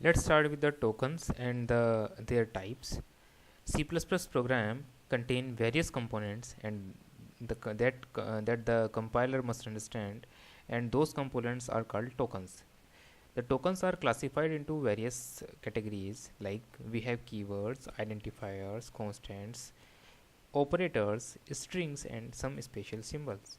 Let's start with the tokens and their types. C++ program contain various components and that the compiler must understand, and those components are called tokens. The tokens are classified into various categories, like we have keywords, identifiers, constants, operators, strings, and some special symbols.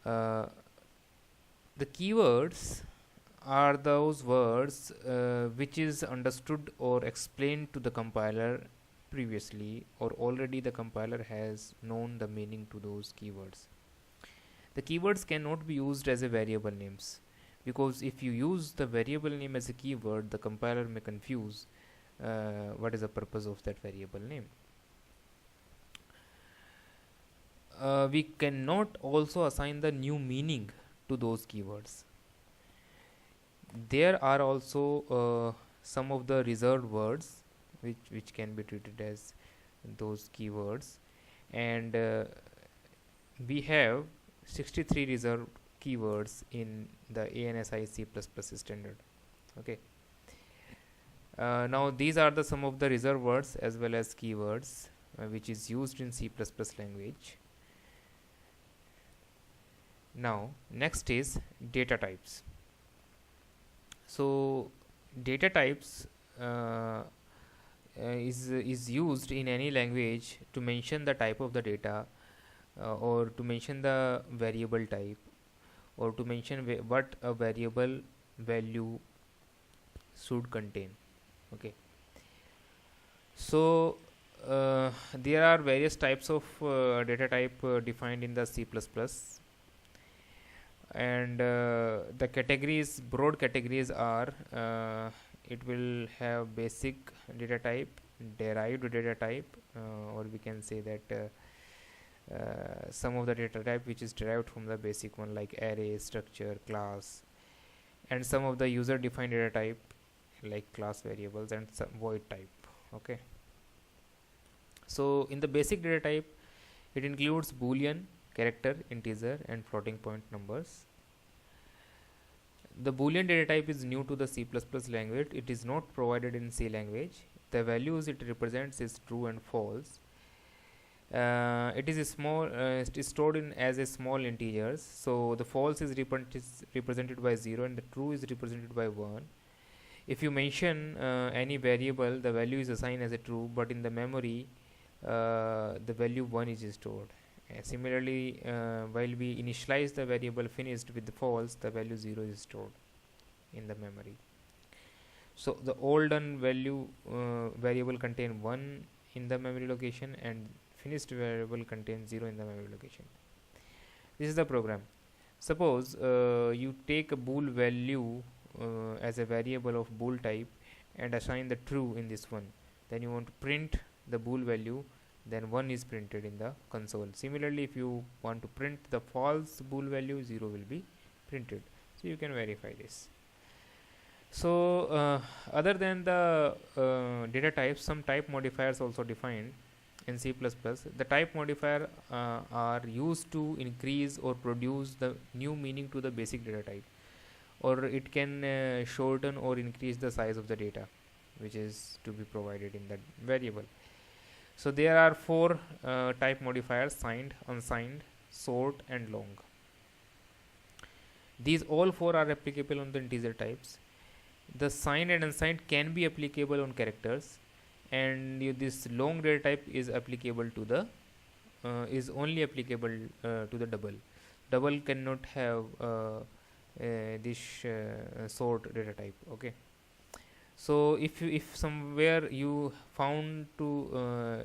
Uh, the keywords are those words which is understood or explained to the compiler previously, or already the compiler has known the meaning to those keywords. The keywords cannot be used as a variable names, because if you use the variable name as a keyword, the compiler may confuse what is the purpose of that variable name. We cannot also assign the new meaning to those keywords. There are also some of the reserved words which can be treated as those keywords, and we have 63 reserved keywords in the ANSI C++ standard. Okay. Now these are the some of the reserved words as well as keywords which is used in C++ language. Now next is data types. So data types is used in any language to mention the type of the data, or to mention the variable type, or to mention what a variable value should contain. Okay. So there are various types of data type defined in the C++, and the categories, broad categories are it will have basic data type, derived data type, or we can say that some of the data type which is derived from the basic one, like array, structure, class, and some of the user defined data type like class variables and some void type. Okay. So in the basic data type, it includes boolean, character, integer, and floating point numbers. The boolean data type is new to the C++ language. It is not provided in C language. The values it represents is true and false. It is it is stored in as a small integers. So the false is represented by 0 and the true is represented by 1. If you mention any variable, the value is assigned as a true, but in the memory the value 1 is stored. Similarly, while we initialize the variable finished with the false, the value 0 is stored in the memory. So the old done value variable contain 1 in the memory location, and finished variable contains 0 in the memory location. This is the program. Suppose you take a bool value as a variable of bool type and assign the true in this one. Then you want to print the bool value, then 1 is printed in the console. Similarly, if you want to print the false bool value, 0 will be printed. So you can verify this. So other than the data types, some type modifiers also defined in C++. The type modifier are used to increase or produce the new meaning to the basic data type, or it can shorten or increase the size of the data which is to be provided in that variable. So there are 4 type modifiers: signed, unsigned, short, and long. These all 4 are applicable on the integer types. The signed and unsigned can be applicable on characters, and this long data type is applicable to the is only applicable to the double. Double cannot have this short data type. Okay. So if somewhere you found to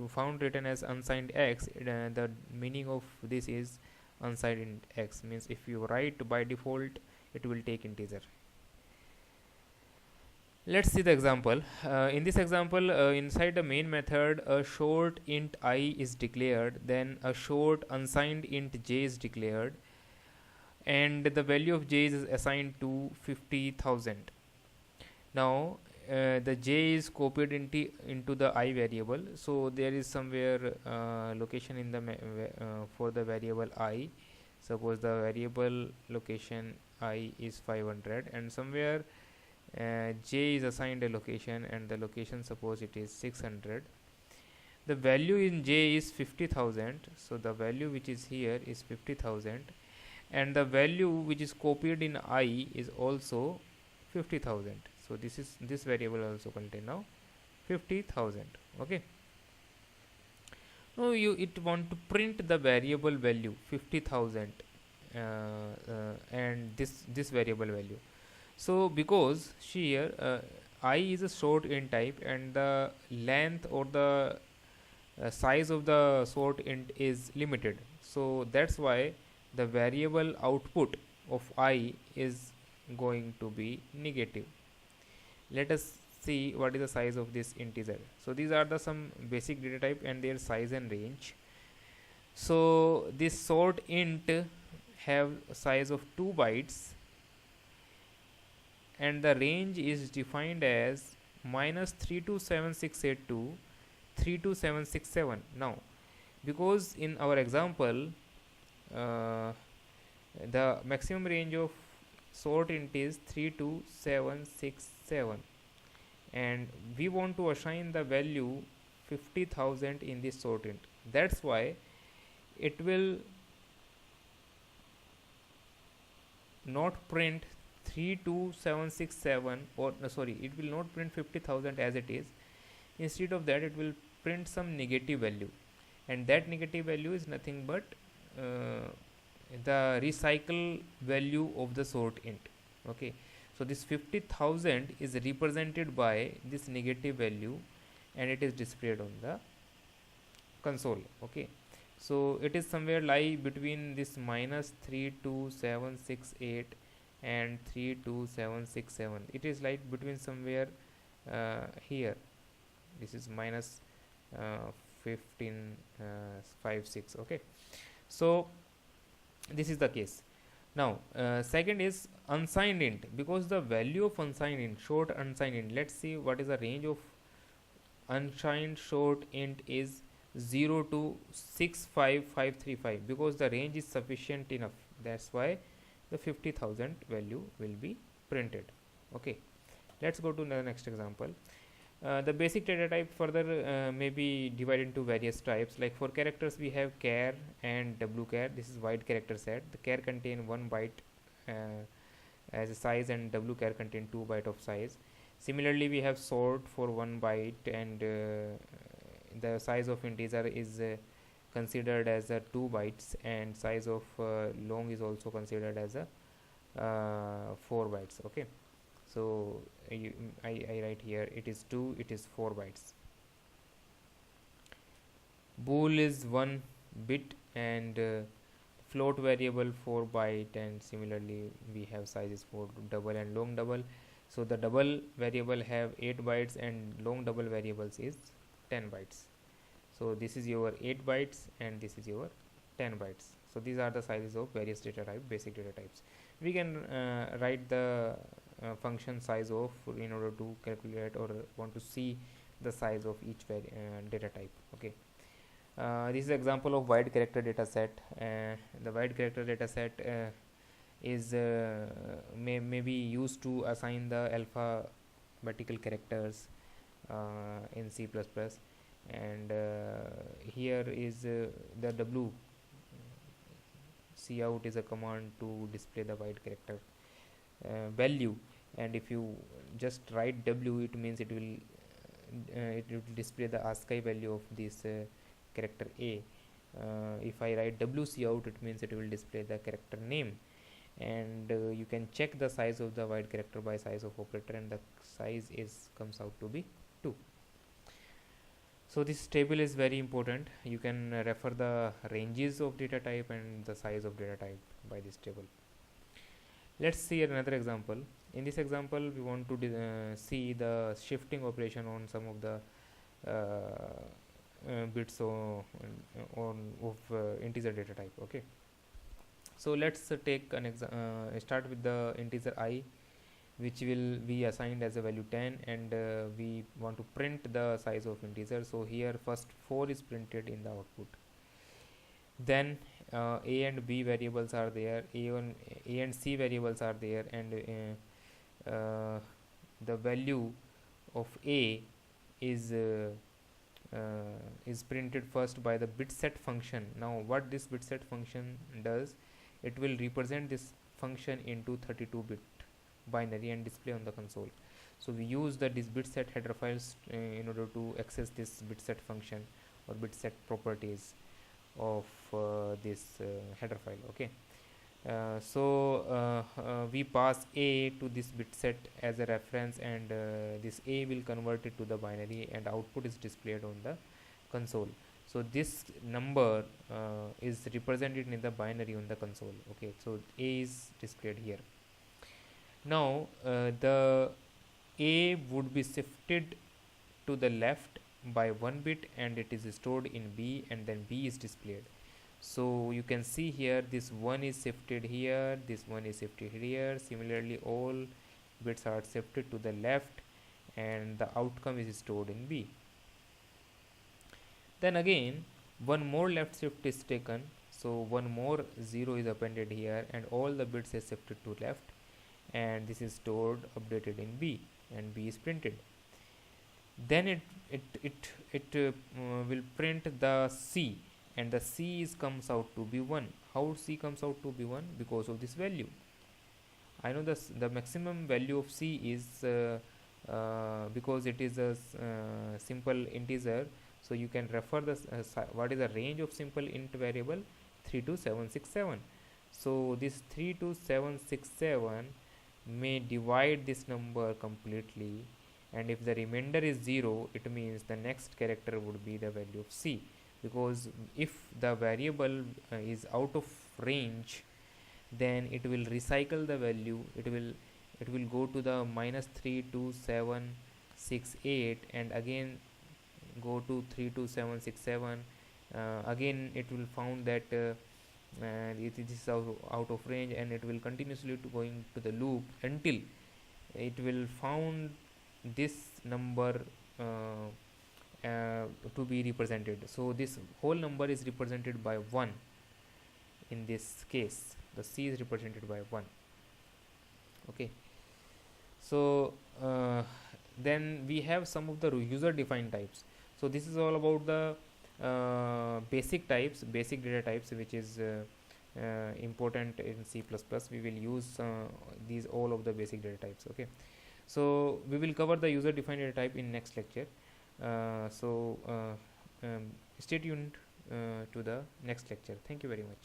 found written as unsigned x, the meaning of this is unsigned int x, means if you write by default, it will take integer. Let's see the example. In this example, inside the main method, a short int I is declared, then a short unsigned int j is declared, and the value of j is assigned to 50,000. Now the j is copied into the I variable, so there is somewhere location in the for the variable I. Suppose the variable location I is 500 and somewhere j is assigned a location and the location suppose it is 600. The value in j is 50,000, so the value which is here is 50,000 and the value which is copied in I is also 50,000. So this variable also contain now 50,000. Okay, now it want to print the variable value 50,000 and this variable value. So because here I is a short int type and the length or the size of the short int is limited, so that's why the variable output of I is going to be negative. Let us see what is the size of this integer. So these are the some basic data type and their size and range. So this short int have size of 2 bytes and the range is defined as -327682 32767. Now because in our example the maximum range of short int is 32767 and we want to assign the value 50,000 in this short int. That's why it will not print 32767 or sorry, it will not print 50,000 as it is. Instead of that, it will print some negative value, and that negative value is nothing but the recycle value of the short int. Okay, so this 50,000 is represented by this negative value and it is displayed on the console. Okay, so it is somewhere lie between this -32768 and 32767. It is like between somewhere here. This is minus 1556. Okay, so this is the case. Now second is unsigned int, because the value of unsigned int, short unsigned int, let's see what is the range of unsigned short int is 0 to 65535, because the range is sufficient enough. That's why the 50,000 value will be printed. Okay, let's go to the next example. The basic data type further may be divided into various types. Like for characters we have char and wchar. This is wide character set. The char contain 1 byte as a size and wchar contain 2 byte of size. Similarly we have sort for 1 byte, and the size of integer is considered as a 2 bytes, and size of long is also considered as a 4 bytes. Okay, so I write here it is 2, it is 4 bytes. Bool is 1 bit, and float variable 4 byte, and similarly we have sizes for double and long double. So the double variable have 8 bytes and long double variables is 10 bytes. So this is your 8 bytes and this is your 10 bytes. So these are the sizes of various data type, basic data types. We can write the function size of in order to calculate or want to see the size of each data type. Okay, this is example of wide character data set. The wide character data set is may be used to assign the alphabetical characters in C++, and here is the w cout is a command to display the wide character value, and if you just write w, it means it will display the ASCII value of this character A. If I write w cout, it means it will display the character name, and you can check the size of the wide character by size of operator, and the size is comes out to be 2. So this table is very important. You can refer the ranges of data type and the size of data type by this table. Let's see another example. In this example we want to see the shifting operation on some of the bits of integer data type. Okay, so let's take an start with the integer I, which will be assigned as a value 10, and we want to print the size of integer. So here first 4 is printed in the output, then a and b variables are there, a and c variables are there, and the value of a is uh, is printed first by the bit set function. Now what this bit set function does, it will represent this function into 32-bit binary and display on the console. So we use the this bit set header files in order to access this bit set function or bit set properties of this header file. Okay, we pass a to this bit set as a reference, and this a will convert it to the binary, and output is displayed on the console. So this number is represented in the binary on the console. Okay, so a is displayed here. Now the a would be shifted to the left by 1 bit, and it is stored in b, and then b is displayed. So you can see here this 1 is shifted here, this 1 is shifted here. Similarly, all bits are shifted to the left, and the outcome is stored in b. Then again one more left shift is taken, so one more 0 is appended here, and all the bits is shifted to left, and this is stored updated in b, and b is printed. Then it will print the c, and the c is comes out to be 1. How c comes out to be 1? Because of this value. I know the maximum value of c is because it is a simple integer, so you can refer the what is the range of simple int variable, 32767. So this 32767 may divide this number completely, and if the remainder is 0, it means the next character would be the value of c, because if the variable is out of range, then it will recycle the value. It will go to the -32768, and again go to 32767. Again it will found that it is out of range, and it will continuously to going to the loop until it will found this number to be represented. So this whole number is represented by 1. In this case, the c is represented by 1. Okay, so then we have some of the user defined types. So this is all about the basic data types, which is important in C++. We will use these all of the basic data types. Okay, so we will cover the user defined data type in next lecture. Stay tuned to the next lecture. Thank you very much.